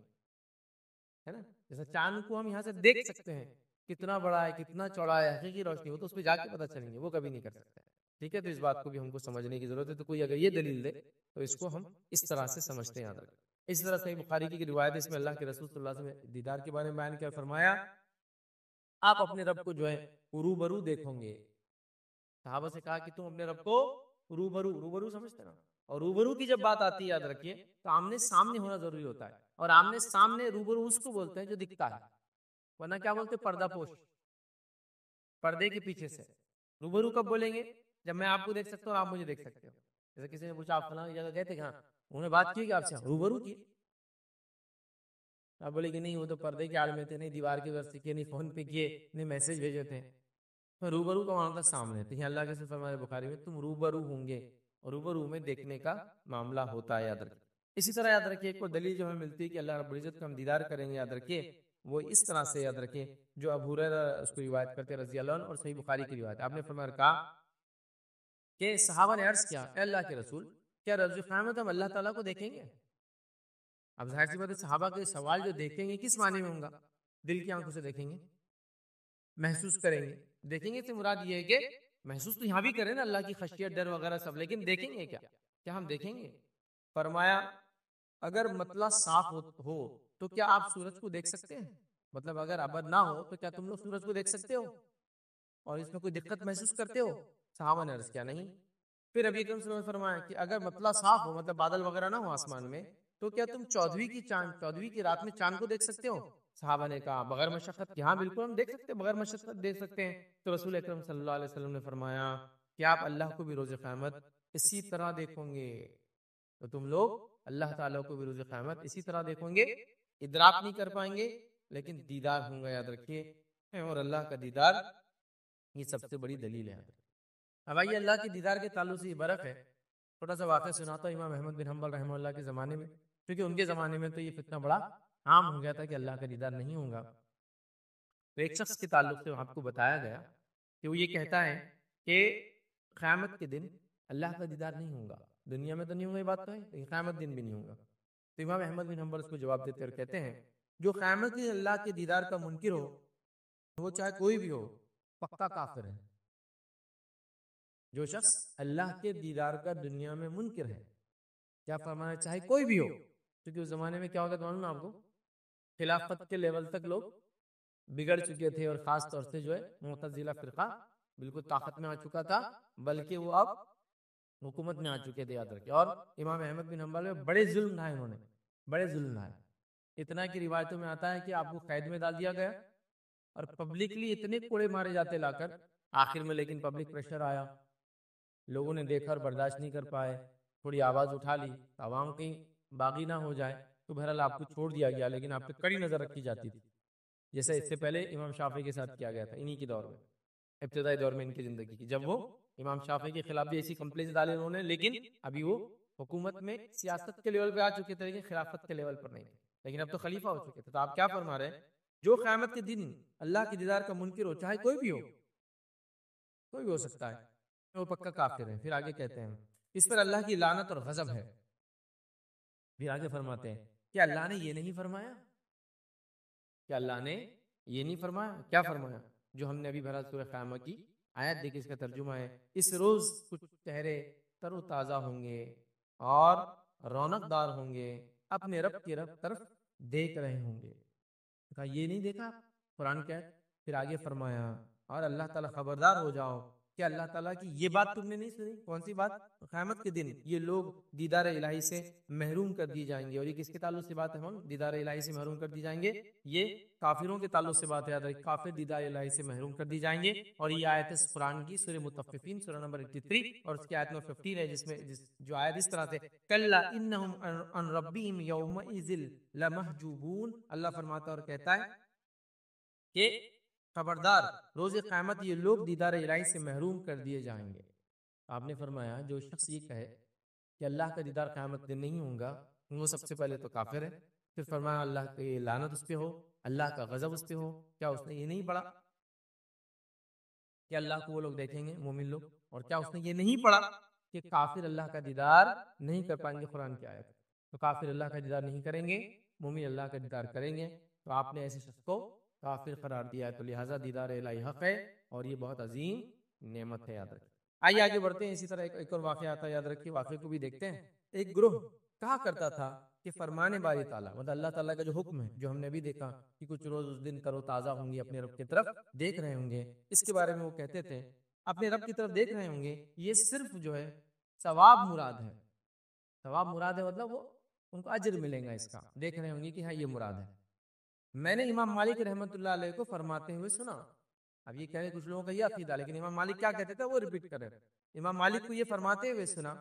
ہے نا. جیسا چاند کو ہم یہاں سے دیکھ سکتے ہیں کتنا بڑا ہے، کتنا چوڑا ہے، حقیقی روشنی ہو تو اس پہ جا کے پتہ چلیں گے، وہ کبھی نہیں کر سکتے. ٹھیک ہے، تو اس بات کو بھی ہم کو سمجھنے کی ضرورت ہے. تو کوئی اگر یہ دلیل دے تو اس کو ہم اس طرح سے سمجھتے ہیں. یاد رکھیں اس طرح سے بخاری کی روایت، اس میں اللہ کے رسول صلی اللہ علیہ وسلم نے دیدار کے بارے میں بیان کیا، فرمایا آپ اپنے رب کو جو ہے روبرو دیکھو گے. صحابہ سے کہا کہ تم اپنے رب کو روبرو سمجھتے نا، اور روبرو کی جب بات آتی ہے یاد رکھیے تو آمنے سامنے ہونا ضروری ہوتا ہے، اور آمنے سامنے روبرو اس کو بولتے ہیں جو دکھتا ہے، ورنہ کیا بولتے ہیں پردہ پوش، پردے کے پیچھے سے. روبرو کب بولیں گے؟ جب میں آپ کو دیکھ سکتا ہوں اور آپ مجھے دیکھ سکتے ہو. جیسے کسی نے پوچھا آپ فلاں جگہ گئے تھے کہاں، انہوں نے بات کی کہ آپ سے روبرو کی، آپ بولے کہ نہیں وہ تو پردے کے آڑ میں تھے، نہیں دیوار کی وجہ سے کیے، نہیں فون پہ کیے، نہیں میسج بھیجے تھے. تو روبرو کا معنی تھا سامنے. تو یہ اللہ کے فرمایا بخاری میں تم روبرو ہوں گے، اور روبرو میں دیکھنے کا معاملہ ہوتا ہے. یاد رکھیے. اسی طرح یاد رکھیے ایک اور دلیل جو ہمیں ملتی ہے کہ اللہ رب العزت کا ہم دیدار کریں گے، یاد رکھیے وہ اس طرح سے، یاد رکھیے جو ابو ہریرہ اس کو روایت کرتے رضی اللہ عنہ، اور صحیح بخاری کی روایت. آپ نے فرمایا کہا کہ صحابہ نے عرض کیا اے اللہ کے رسول، کیا روز قیامت ہم اللہ تعالیٰ کو دیکھیں گے؟ اب ظاہر سی بات ہے صحابہ کے سوال جو دیکھیں گے کس معنی میں ہوں گا؟ دل کی آنکھوں سے دیکھیں گے، محسوس کریں گے. دیکھیں گے سے مراد یہ ہے کہ محسوس تو یہاں بھی کریں نا اللہ کی خشیت، ڈر وغیرہ سب، لیکن دیکھیں گے کیا؟ کیا ہم دیکھیں گے؟ فرمایا اگر مطلع صاف ہو تو کیا آپ سورج کو دیکھ سکتے ہیں؟ مطلب اگر ابر نہ ہو تو کیا تم لوگ سورج کو دیکھ سکتے ہو اور اس میں کوئی دقت محسوس کرتے ہو؟ صحابہ نے عرض کیا نہیں. پھر ابھی اکرم صلی اللہ علیہ وسلم نے فرمایا کہ اگر مطلع صاف ہو، مطلب بادل وغیرہ نہ ہو آسمان میں، تو کیا تم 14ویں کی رات میں چاند کو دیکھ سکتے ہو؟ صحابہ نے کہا بغیر مشقت کی ہاں بالکل ہم دیکھ سکتے ہیں، بغیر مشقت دیکھ سکتے ہیں. تو رسول اکرم صلی اللہ علیہ وسلم نے فرمایا کہ آپ اللہ کو بھی روز قیامت اسی طرح دیکھو گے. تو تم لوگ اللہ تعالیٰ کو بھی روز قیامت اسی طرح دیکھو گے، ادراک نہیں کر پائیں گے لیکن دیدار ہوں گا. یاد رکھیے، اور اللہ کا دیدار یہ سب سے بڑی دلیل ہے. اب آئیے اللہ کے دیدار کے تعلق سے یہ برق ہے. چھوٹا سا واقعہ سناتا ہوں امام احمد بن حنبل رحمہ اللہ کے زمانے میں، کیونکہ ان کے زمانے میں تو یہ فتنہ بڑا عام ہو گیا تھا کہ اللہ کا دیدار نہیں ہوگا. تو ایک شخص کے تعلق سے آپ کو بتایا گیا کہ وہ یہ کہتا ہے کہ قیامت کے دن اللہ کا دیدار نہیں ہوگا. دنیا میں تو نہیں ہوگا یہ بات تو ہے، لیکن قیامت دن بھی نہیں ہوگا. تو امام احمد بن حنبل اس کو جواب دیتے اور کہتے ہیں جو قیامت کے اللہ کے دیدار کا منکر ہو، وہ چاہے کوئی بھی ہو، پکا کافر ہے. جو شخص اللہ کے دیدار کا دنیا میں منکر ہے، کیا فرمانا، چاہے کوئی بھی ہو. کیونکہ اس زمانے میں کیا ہوگا تو معلوم آپ کو، خلافت کے لیول تک لوگ بگڑ چکے تھے، اور خاص طور سے جو ہے معتزلہ فرقہ بالکل طاقت میں آ چکا تھا، بلکہ وہ اب حکومت میں آ چکے تھے. یاد رکھیں. اور امام احمد بن حنبل میں بڑے ظلم ڈھائے انہوں نے، بڑے ظلم ڈھائے. اتنا کہ روایتوں میں آتا ہے کہ آپ کو قید میں ڈال دیا گیا اور پبلکلی اتنے کوڑے مارے جاتے لا کر آخر میں، لیکن پبلک پریشر آیا، لوگوں نے دیکھا اور برداشت نہیں کر پائے، تھوڑی آواز اٹھا لی، عوام کہیں باغی نہ ہو جائے، تو بہرحال آپ کو چھوڑ دیا گیا، لیکن آپ پہ کڑی نظر رکھی جاتی تھی. جیسے اس سے پہلے امام شافعی کے ساتھ کیا گیا تھا، انہی کے دور میں، ابتدائی دور میں ان کی زندگی کی، جب وہ امام شافعی کے خلاف بھی ایسی کمپلینس ڈالے انہوں نے، لیکن ابھی وہ حکومت میں سیاست کے لیول پہ آ چکے تھے، لیکن خلافت کے لیول پر نہیں تھے. لیکن اب تو خلیفہ ہو چکے تھے. تو آپ کیا فرما رہے ہیں؟ جو قیامت کے دن اللہ کے دیدار کا منکر ہو، چاہے کوئی بھی ہو، کوئی بھی ہو سکتا ہے، وہ پکا کافر ہے. پھر آگے کہتے ہیں اس پر اللہ کی لعنت اور غضب ہے. پھر آگے فرماتے ہیں کہ اللہ نے یہ نہیں فرمایا، کہ اللہ نے یہ نہیں فرمایا. کیا فرمایا؟ جو ہم نے ابھی بھرا سورہ قیامہ کی آیت دیکھی، اس کا ترجمہ ہے اس روز کچھ چہرے تر و تازہ ہوں گے اور رونق دار ہوں گے، اپنے رب کی طرف دیکھ رہے ہوں گے. کہا یہ نہیں دیکھا قرآن کہتا. پھر آگے فرمایا اور اللہ تعالیٰ خبردار ہو جاؤ کہ اللہ تعالیٰ کی یہ بات تم نے نہیں سنی؟ کون سی بات؟ قیامت کے دن یہ لوگ دیدار الہی سے محروم کر دیے جائیں گے. اور یہ کس کے تعلق سے بات ہے؟ ہم دیدار الہی سے محروم کر دی جائیں گے, یہ کافروں کے تعلق سے بات ہے. یاد رکھیں, کافر دیدار الہی سے محروم کر دی جائیں گے. اور یہ آیت ہے قرآن کی سورہ مطففین سورہ نمبر 83 اور اس کی آیت نمبر 15 ہے, جس میں جو آیت اس طرح سے کلا انہم عن ربہم یومئذ لمحجوبون. اللہ فرماتا اور کہتا ہے کہ خبردار, روز قیامت یہ لوگ دیدار الہی سے محروم کر دیے جائیں گے. آپ نے فرمایا جو شخص یہ کہے کہ اللہ کا دیدار قیامت دن نہیں ہوگا, وہ سب سے پہلے تو کافر ہے. پھر فرمایا اللہ کی لعنت اس پہ ہو, اللہ کا غضب اس پہ ہو. کیا اس نے یہ نہیں پڑھا کہ اللہ کو وہ لوگ دیکھیں گے مومن لوگ؟ اور کیا اس نے یہ نہیں پڑھا کہ کافر اللہ کا دیدار نہیں کر پائیں گے؟ قرآن کی آیت. تو کافر اللہ کا دیدار نہیں کریں گے, مومن اللہ کا دیدار کریں گے. تو آپ نے ایسے شخص کو کافر قرار دیا ہے. تو لہٰذا دیدار الہی حق ہے اور یہ بہت عظیم نعمت ہے. یاد رکھیں. آئیے آگے بڑھتے ہیں. اسی طرح ایک اور واقعہ آتا ہے, یاد رکھیے واقعے کو بھی دیکھتے ہیں. ایک گروہ کہا کرتا تھا کہ فرمان باری تعالیٰ, مطلب اللہ تعالیٰ کا جو حکم ہے, جو ہم نے بھی دیکھا کہ کچھ روز اس دن تر و تازہ ہوں گے, اپنے رب کی طرف دیکھ رہے ہوں گے, اس کے بارے میں وہ کہتے تھے اپنے رب کی طرف دیکھ رہے ہوں گے, یہ صرف جو ہے ثواب مراد ہے. ثواب مراد ہے مطلب وہ ان کو اجر ملے گا اس کا, دیکھ رہے ہوں گے کہ ہاں یہ مراد ہے. میں نے امام مالک رحمۃ اللہ علیہ کو فرماتے ہوئے سنا. اب یہ کہہ رہے کچھ لوگوں کا یہ عقیدہ, لیکن امام مالک کیا کہتے تھے وہ ریپیٹ کر رہے تھے. امام مالک کو یہ فرماتے ہوئے سنا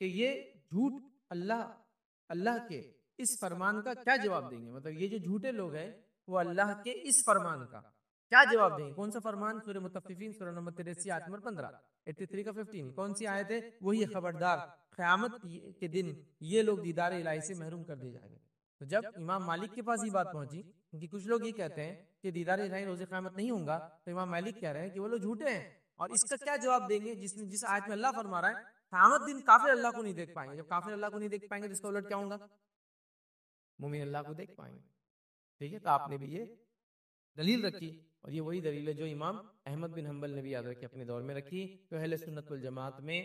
کہ یہ جھوٹ اللہ کے اس فرمان کا کیا جواب دیں گے. مطلب یہ جو جھوٹے لوگ ہیں وہ اللہ کے اس فرمان کا کیا جواب دیں گے؟ کون سا فرمان؟ سورہ مطففین سورہ نمبر 83 آیت نمبر 15, 83 کا 15. کون سی آیت ہے؟ وہی خبردار, قیامت کے دن یہ لوگ دیدار الہی سے محروم کر دیے جائیں گے. تو جب امام مالک کے پاس یہ بات پہنچی, کیونکہ کچھ لوگ یہ کہتے ہیں کہ دیدار الہی روز قیامت نہیں ہوگا, تو امام مالک کہہ رہے ہیں کہ وہ لوگ جھوٹے ہیں. اور اس کا کیا جواب دیں گے جس آیت میں اللہ فرما رہا ہے قیامت دن کافر اللہ کو نہیں دیکھ پائیں گے. جب کافر اللہ کو نہیں دیکھ پائیں گے تو اس کا الٹ کیا ہوگا؟ مومن اللہ کو دیکھ پائیں گے. ٹھیک ہے, تو آپ نے بھی یہ دلیل رکھی, اور یہ وہی دلیل ہے جو امام احمد بن حنبل نے بھی یاد رکھی اپنے دور میں رکھی. تو اہل سنت والجماعت میں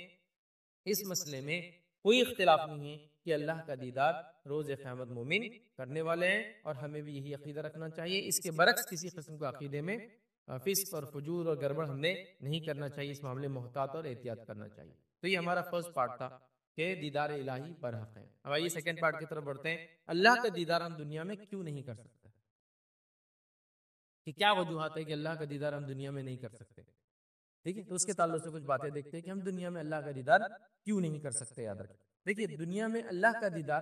اس مسئلے میں کوئی اختلاف نہیں ہے کہ اللہ کا دیدار روز قیامت مومن کرنے والے ہیں, اور ہمیں بھی یہی عقیدہ رکھنا چاہیے. اس کے برعکس کسی قسم کا عقیدے میں فسق اور فجور اور گڑبڑ ہم نے نہیں کرنا چاہیے. اس معاملے میں محتاط اور احتیاط کرنا چاہیے. تو یہ ہمارا فرسٹ پارٹ تھا کہ دیدار الہی برحق ہے. اب آئیے سیکنڈ پارٹ کی طرف بڑھتے ہیں. اللہ کا دیدار ہم دنیا میں کیوں نہیں کر سکتے؟ کہ کیا وجوہات ہے کہ اللہ کا دیدار ہم دنیا میں نہیں کر سکتے؟ ٹھیک ہے, تو اس کے تعلق سے کچھ باتیں دیکھتے ہیں کہ ہم دنیا میں اللہ کا دیدار کیوں نہیں کر سکتے. یاد رکھیں, دیکھیے دنیا میں اللہ کا دیدار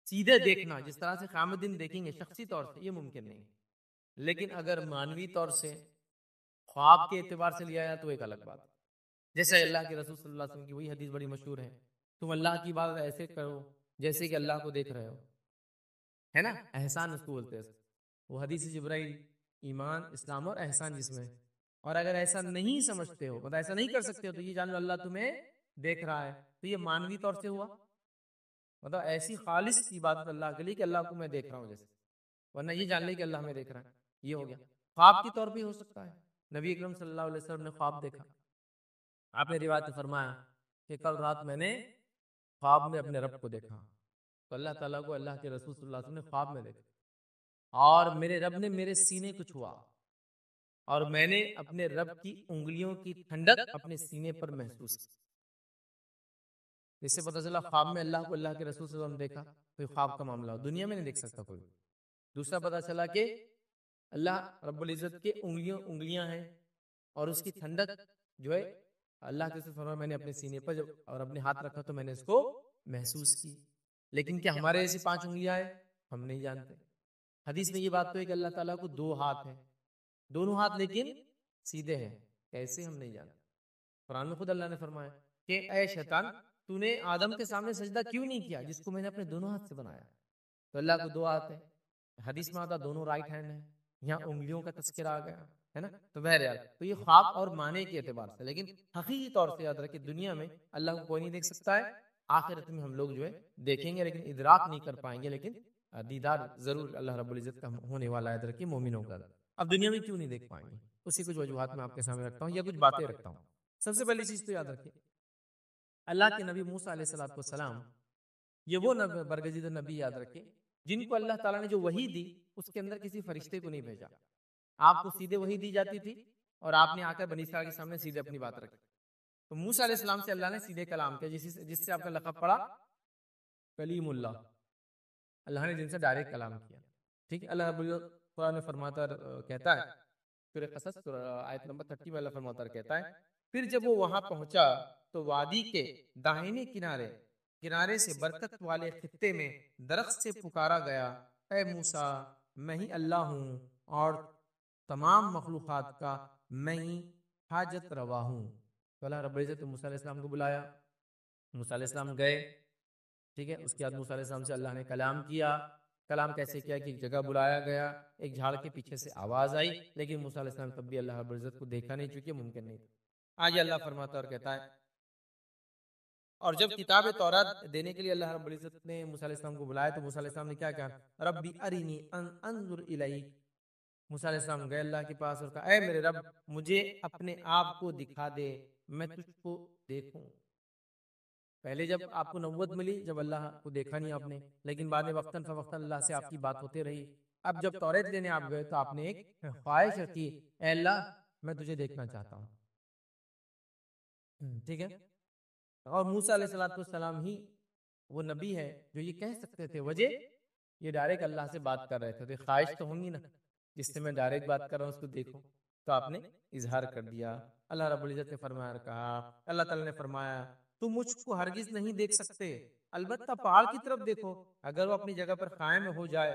سیدھے دیکھنا جس طرح سے قیامت دن دیکھیں گے شخصی طور سے, یہ ممکن نہیں. لیکن اگر مانوی طور سے خواب کے اعتبار سے لیا جائے تو ایک الگ بات. جیسے اللہ کے رسول صلی اللہ علیہ وسلم کی وہی حدیث بڑی مشہور ہے, تم اللہ کی بات ایسے کرو جیسے کہ اللہ کو دیکھ رہے ہو, ہے نا, احسان اس کو بولتے ہیں. وہ حدیث جبرائیل ایمان اسلام اور احسان جس میں, اور اگر ایسا نہیں سمجھتے ہو, مطلب ایسا نہیں کر سکتے ہو, تو یہ جان لو اللہ تمہیں دیکھ رہا ہے. تو یہ مانوی طور سے ہوا, مطلب ایسی خالص عبادت اللہ کے لیے کہ اللہ کو میں دیکھ رہا ہوں جیسے, ورنہ یہ جان لے کہ اللہ ہمیں دیکھ رہا ہے, یہ ہو گیا. خواب کی طور پہ ہو سکتا ہے. نبی اکرم صلی اللہ علیہ وسلم نے خواب دیکھا, آپ نے روایت میں فرمایا کہ کل رات میں نے خواب میں اپنے رب کو دیکھا. تو اللہ تعالیٰ کو اللہ کے رسول صلی اللہ علیہ وسلم نے خواب میں دیکھا, اور میرے رب نے میرے سینے کو چھوا, اور میں نے اپنے رب کی انگلیوں کی ٹھنڈک اپنے سینے پر محسوس کی. اس سے پتہ چلا خواب میں اللہ کو اللہ کے رسول صلی اللہ علیہ وسلم دیکھا, تو یہ خواب کا معاملہ ہو, دنیا میں نہیں دیکھ سکتا کوئی. دوسرا پتہ چلا کہ اللہ رب العزت کے انگلیاں ہیں, اور اس کی ٹھنڈک جو ہے اللہ کے رسول فرمایا میں نے اپنے سینے پر جب اور اپنے ہاتھ رکھا تو میں نے اس کو محسوس کی. لیکن کیا ہمارے ایسی 5 انگلیاں ہیں؟ ہم نہیں جانتے. حدیث میں یہ بات تو ہے کہ اللہ تعالیٰ کو 2 ہاتھ ہیں, دونوں ہاتھ لیکن سیدھے ہیں, کیسے ہم نہیں جانتے. قرآن میں خود اللہ نے فرمایا کہ اے شیطان تو نے آدم کے سامنے سجدہ کیوں نہیں کیا جس کو میں نے اپنے دونوں ہاتھ سے بنایا. تو اللہ کو 2 ہاتھ ہیں, حدیث میں آتا دونوں رائٹ ہینڈ ہیں, یہاں انگلیوں کا تذکرہ آ گیا ہے نا. تو بہرحال تو یہ خواب اور معنی کے اعتبار سے, لیکن حقیقی طور سے یاد رکھیں دنیا میں اللہ کو کوئی نہیں دیکھ سکتا ہے. آخرت میں ہم لوگ جو ہے دیکھیں گے لیکن ادراک نہیں کر پائیں گے, لیکن دیدار ضرور اللہ رب العزت کا ہونے والا ہے یاد رکھیں مومنوں کا. اب دنیا میں کیوں نہیں دیکھ پائیں گے, اسی کچھ وجوہات میں آپ کے سامنے رکھتا ہوں یا کچھ باتیں رکھتا ہوں. سب سے پہلی چیز تو یاد رکھیں اللہ کے نبی موسیٰ علیہ السلام یہ وہ برگزیدہ نبی یاد رکھیں جن کو اللہ تعالیٰ نے جو وحی دی اس کے اندر کسی فرشتے کو نہیں بھیجا. آپ کو سیدھے وحی دی جاتی تھی, اور آپ نے آ کر بنی اسرائیل کے سامنے سیدھے اپنی بات رکھی. تو موسیٰ علیہ السلام سے اللہ نے سیدھے کلام کیا، جس سے آپ کا لقب پڑا کلیم اللہ. اللہ نے جن سے ڈائریکٹ کلام کیا. ٹھیک ہے. اللہ رب العزت قرآن میں فرماتا کہتا ہے سورہ قصص آیت نمبر 30 میں اللہ فرماتا کہتا ہے پھر جب وہ وہاں پہنچا تو وادی کے داہنے کنارے سے برکت والے خطے میں درخت سے پکارا گیا، اے موسیٰ میں ہی اللہ ہوں اور تمام مخلوقات کا میں ہی حاجت روا ہوں. تو اللہ رب العزت موسیٰ علیہ السلام کو بلایا. موسیٰ علیہ السلام گئے. ٹھیک ہے. اس کے بعد موسیٰ علیہ السلام سے اللہ نے کلام کیا. کلام کیسے کیا کہ ایک جگہ بلایا گیا، ایک جھاڑ کے پیچھے سے آواز آئی، لیکن موسیٰ علیہ السلام تب بھی اللہ رب العزت کو دیکھا نہیں، چونکہ ممکن نہیں تھا. آگے اللہ فرماتا اور کہتا ہے اور جب کتاب تورات دینے کے لیے اللہ رب العزت نے موسیٰ علیہ السلام کو بلایا تو موسیٰ علیہ السلام نے کیا کہا، ربی ارینی انظر الیک. موسیٰ علیہ السلام گئے اللہ کے پاس اور کہا، اے میرے رب مجھے اپنے آپ کو دکھا دے، میں تجھ کو دیکھوں. پہلے جب آپ کو نبوت ملی، جب اللہ کو دیکھا نہیں آپ نے، لیکن بعد میں وقتاً فوقتاً اللہ سے آپ کی بات ہوتے رہی. اب جب توریت لینے آپ گئے تو آپ نے ایک خواہش رکھی، اے اللہ میں تجھے دیکھنا چاہتا ہوں. ٹھیک ہے. اور موسیٰ علیہ السلام ہی وہ نبی ہے جو یہ کہہ سکتے تھے. وجہ یہ ڈائریکٹ اللہ سے بات کر رہے تھے، خواہش تو ہوں گی نا جس سے میں ڈائریکٹ بات کر رہا ہوں اس کو دیکھوں. تو آپ نے اظہار کر دیا. اللہ رب العزت نے فرمایا کہا، اللہ تعالیٰ نے فرمایا تم مجھ کو ہرگز نہیں دیکھ سکتے، البتہ پہاڑ کی طرف دیکھو، اگر وہ اپنی جگہ پر قائم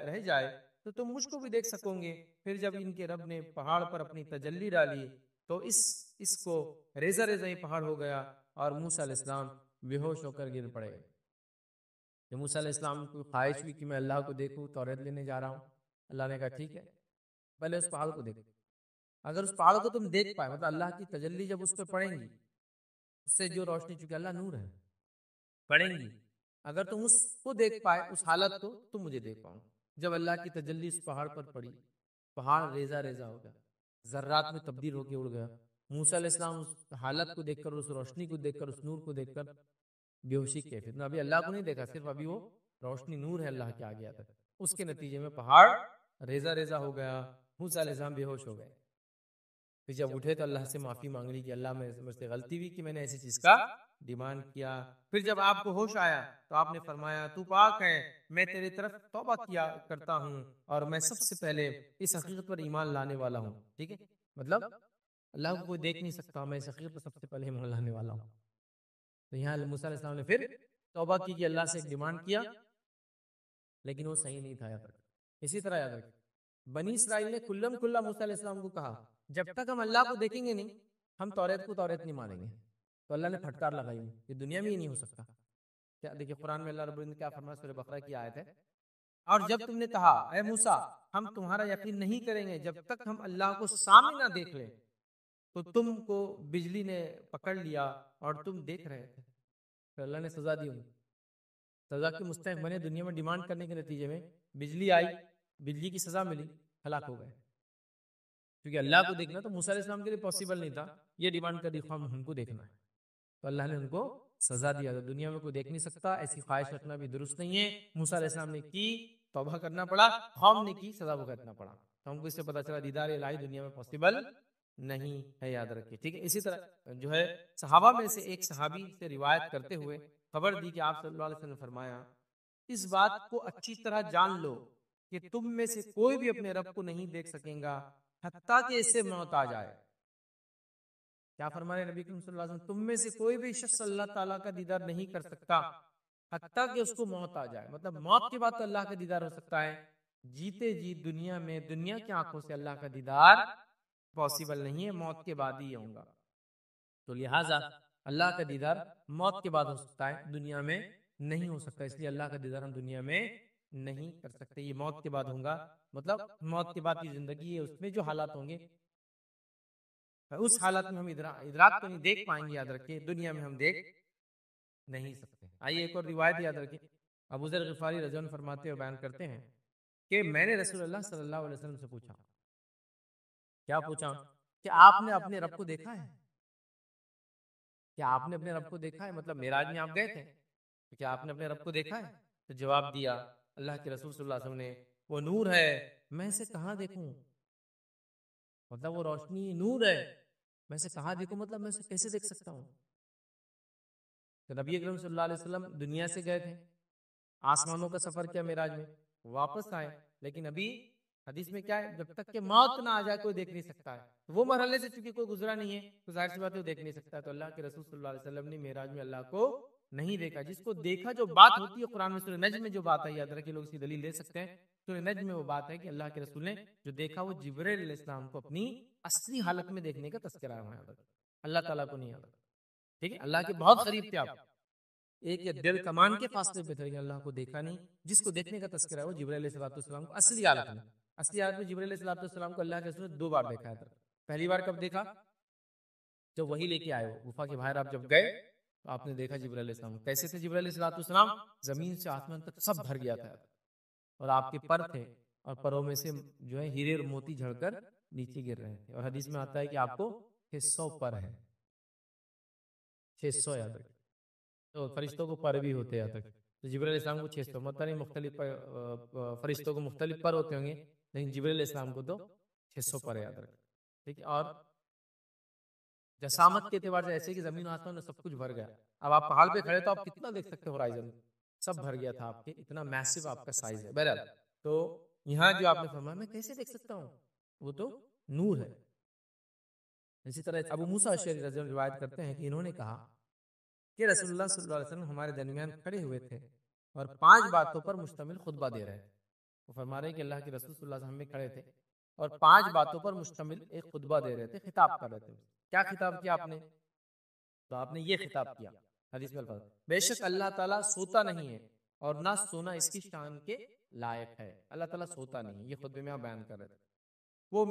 رہ جائے تو تم مجھ کو بھی دیکھ سکو گے. پھر جب ان کے رب نے پہاڑ پر اپنی تجلی ڈالی تو اس کو ریزہ ریزہ ہی پہاڑ ہو گیا اور موسیٰ علیہ السلام بے ہوش ہو کر گر پڑے. جب موسیٰ علیہ السلام کو خواہش ہوئی کہ میں اللہ کو دیکھوں، توریت لینے جا رہا ہوں، اللہ نے کہا ٹھیک ہے پہلے اس پہاڑ کو دیکھو. اگر اس پہاڑ کو تم دیکھ پائے، مطلب اللہ کی تجلی جب اس پہ پڑیں گی، اس سے جو روشنی، چونکہ اللہ نور ہے، پڑیں گی، اگر تم اس کو دیکھ پائے اس حالت کو تم مجھے دیکھ پاؤ. جب اللہ کی تجلی اس پہاڑ پر پڑی، پہاڑ ریزہ ریزہ ہو گیا، ذرات میں تبدیل ہو کے اڑ گیا. موسیٰ علیہ السلام اس حالت کو دیکھ کر، اس روشنی کو دیکھ کر، اس نور کو دیکھ کر بے ہوشی کی کیفیت میں، ابھی اللہ کو نہیں دیکھا، صرف ابھی وہ روشنی نور ہے اللہ کے آ گیا تھا. اس کے نتیجے میں پہاڑ ریزہ ریزہ ہو گیا، موسیٰ علیہ السلام بے ہوش ہو گئے. پھر جب اٹھے تو اللہ سے معافی مانگ لی کہ اللہ مجھ سے غلطی ہوئی کہ میں نے ایسی چیز کا ڈیمانڈ کیا. پھر جب آپ کو ہوش آیا تو آپ نے فرمایا تو پاک ہے، میں تیری طرف توبہ کیا کرتا ہوں اور میں سب سے پہلے اس حقیقت پر ایمان لانے والا ہوں. ٹھیک ہے. مطلب اللہ کو کوئی دیکھ نہیں سکتا، میں اس حقیقت پر سب سے پہلے ایمان لانے والا ہوں. تو یہاں موسیٰ علیہ السلام نے پھر توبہ کی کہ اللہ سے ایک ڈیمانڈ کیا، لیکن وہ صحیح نہیں تھا. یاد رکھ. اسی طرح یاد رکھ بنی اسرائیل نے کھلم کھلا موسیٰ علیہ السلام کو کہا جب تک ہم اللہ کو دیکھیں گے نہیں ہم توریت کو توریت نہیں مانیں گے. تو اللہ نے پھٹکار لگائی، یہ دنیا میں ہی نہیں ہو سکتا. کیا دیکھیں قرآن میں اللہ رب العزت نے کیا فرمایا، سورہ بقرہ کی آیت ہے، اور جب تم نے کہا اے موسیٰ ہم تمہارا یقین نہیں کریں گے جب تک ہم اللہ کو سامنے نہ دیکھ لیں، تو تم کو بجلی نے پکڑ لیا اور تم دیکھ رہے تھے. پھر اللہ نے سزا دی، انہیں سزا کے مستحق بنے. دنیا میں ڈیمانڈ کرنے کے نتیجے میں بجلی آئی، بجلی کی سزا ملی، ہلاک ہو گئے. کیونکہ اللہ کو دیکھنا تو موسیٰ علیہ السلام کے لیے پاسبل نہیں تھا، یہ ڈیمانڈ کر دی ہم کو دیکھنا ہے، تو اللہ نے ان کو سزا دیا. تو دنیا میں کوئی دیکھ نہیں سکتا، ایسی خواہش رکھنا بھی درست نہیں ہے. موسیٰ علیہ السلام نے کی، توبہ کرنا پڑا، قوم نے کی، سزا بھگتنا پڑا. تو ہم کو اس سے پتہ چلا دیدار الہی دنیا میں پاسبل نہیں ہے. یاد رکھیے. ٹھیک ہے. اسی طرح جو ہے صحابہ میں سے ایک صحابی سے روایت کرتے ہوئے خبر دی کہ آپ صلی اللہ علیہ وسلم نے فرمایا اس بات کو اچھی طرح جان لو کہ تم میں سے کوئی بھی اپنے رب کو نہیں دیکھ سکے گا حتیٰ کہ اس سے موت آ جائے. کیا فرما رہے نبی کریم صلی اللہ علیہ وسلم، تم میں سے کوئی بھی شخص اللہ تعالیٰ کا دیدار نہیں کر سکتا حتیٰ کہ اس کو موت آ جائے. مطلب موت کے بعد تو اللہ کا دیدار ہو سکتا ہے، جیتے جی دنیا میں دنیا کی آنکھوں سے اللہ کا دیدار پاسبل نہیں ہے، موت کے بعد ہی ہوگا. تو لہٰذا اللہ کا دیدار موت کے بعد ہو سکتا ہے، دنیا میں نہیں ہو سکتا. اس لیے اللہ کا دیدار ہم دنیا میں نہیں کر سکتے، یہ موت کے بعد ہوگا. مطلب موت کے بعد کی زندگی ہے، اس میں جو حالات ہوں گے اس حالت میں ہم ادراک تو نہیں دیکھ پائیں گے. یاد رکھیں دنیا میں ہم دیکھ نہیں سکتے. آئیے ایک اور روایت یاد رکھیں. ابو ذر غفاری رضی اللہ عنہ فرماتے اور بیان کرتے ہیں کہ میں نے رسول اللہ صلی اللہ علیہ وسلم سے پوچھا. کیا پوچھا؟ کہ آپ نے اپنے رب کو دیکھا ہے؟ کیا آپ نے اپنے رب کو دیکھا ہے؟ مطلب معراج میں آپ گئے تھے، تو کیا آپ نے اپنے رب کو دیکھا ہے؟ تو جواب دیا اللہ کے رسول صلی اللہ علیہ وسلم نے وہ نور ہے، میں اسے کہاں دیکھوں. مطلب وہ روشنی نور ہے، میں اسے کہاں دیکھوں، مطلب میں اسے کیسے دیکھ سکتا ہوں؟ تو نبی اکرم صلی اللہ علیہ وسلم دنیا سے گئے تھے، آسمانوں کا سفر کیا معراج میں، واپس آئے، لیکن ابھی حدیث میں کیا ہے، جب تک کہ موت نہ آ جائے کوئی دیکھ نہیں سکتا ہے، تو وہ مرحلے سے چونکہ کوئی گزرا نہیں ہے تو ظاہر سی بات ہے وہ دیکھ نہیں سکتا ہے۔ تو اللہ کے رسول صلی اللہ علیہ وسلم نے معراج میں اللہ کو نہیں دیکھا۔ جس کو دیکھا، جو بات ہوتی ہے قرآن میں سورہ نجم میں جو بات ہے، یاد رکھیں لوگ اس کی دلیل لے سکتے ہیں، سورہ نجم میں وہ بات ہے کہ اللہ کے رسول نے جو دیکھا وہ جبرائیل علیہ السلام کو اپنی اصلی حالت میں دیکھنے کا تذکرہ ہے، اللہ تعالیٰ کو نہیں یاد۔ ٹھیک ہے، اللہ کے بہت قریب تھے آپ، ایک یا ڈیڑھ کمان کے فاصلے پہ تھے، اللہ کو دیکھا نہیں۔ جس کو دیکھنے کا تذکرہ ہے وہ جبرائیل علیہ السلام کو اصلی حالت میں، اصلی حالت میں جبرائیل علیہ السلام کو اللہ کے رسول نے 2 بار دیکھا ہے۔ پہلی بار کب دیکھا؟ جب وہی لے کے آئے ہو غفا کے باہر، آپ جب گئے تو آپ نے دیکھا جبرائیل علیہ السلام کیسے تھے۔ جبرائیل علیہ السلام زمین سے آسمان تک سب بھر گیا تھا، اور آپ کے پر تھے، اور پروں میں سے جو ہے ہیرے اور موتی جھڑ کر نیچے گر رہے تھے، اور حدیث میں آتا ہے کہ آپ کو 600 پر ہے، 600 یاد رکھیں، تو فرشتوں کو پر بھی ہوتے ہیں تک، تو جبرائیل علیہ السلام کو 600، مطلب نہیں مختلف فرشتوں کو مختلف پر ہوتے ہوں گے، لیکن جبرائیل علیہ السلام کو تو 600 پر ہے، یاد رکھیں، ٹھیک ہے۔ اور جسامت کے اعتبار سے ایسے کہ زمین و آسمان میں سب کچھ بھر گیا۔ اب آپ پہاڑ پہ کھڑے تو آپ کتنا دیکھ سکتے ہو، ہورائزن سب بھر گیا تھا آپ کے، اتنا میسو آپ کا سائز ہے۔ بہرحال تو یہاں جو آپ نے فرمایا میں کیسے دیکھ سکتا ہوں، وہ تو نور ہے۔ اسی طرح ابو موسیٰ اشعری رضی اللہ عنہ روایت کرتے ہیں کہ انہوں نے کہا کہ رسول اللہ صلی اللہ علیہ وسلم ہمارے درمیان کھڑے ہوئے تھے اور 5 باتوں پر مشتمل خطبہ دے رہے تھے۔ وہ فرما رہے ہیں کہ اللہ کے رسول صلی اللہ علیہ وسلم میں کھڑے تھے اور 5 باتوں پر مشتمل ایک خطبہ دے رہے تھے، خطاب کر رہے تھے۔ کیا خطاب کیا آپ نے؟ تو آپ نے یہ خطاب کیا، حدیث میں الفاظ، بے شک اللہ تعالیٰ سوتا نہیں ہے اور نہ سونا اس کی شان کے لائق ہے۔ اللہ تعالیٰ سوتا نہیں ہے، یہ خطبے میں آپ بیان کر رہے تھے۔ وہ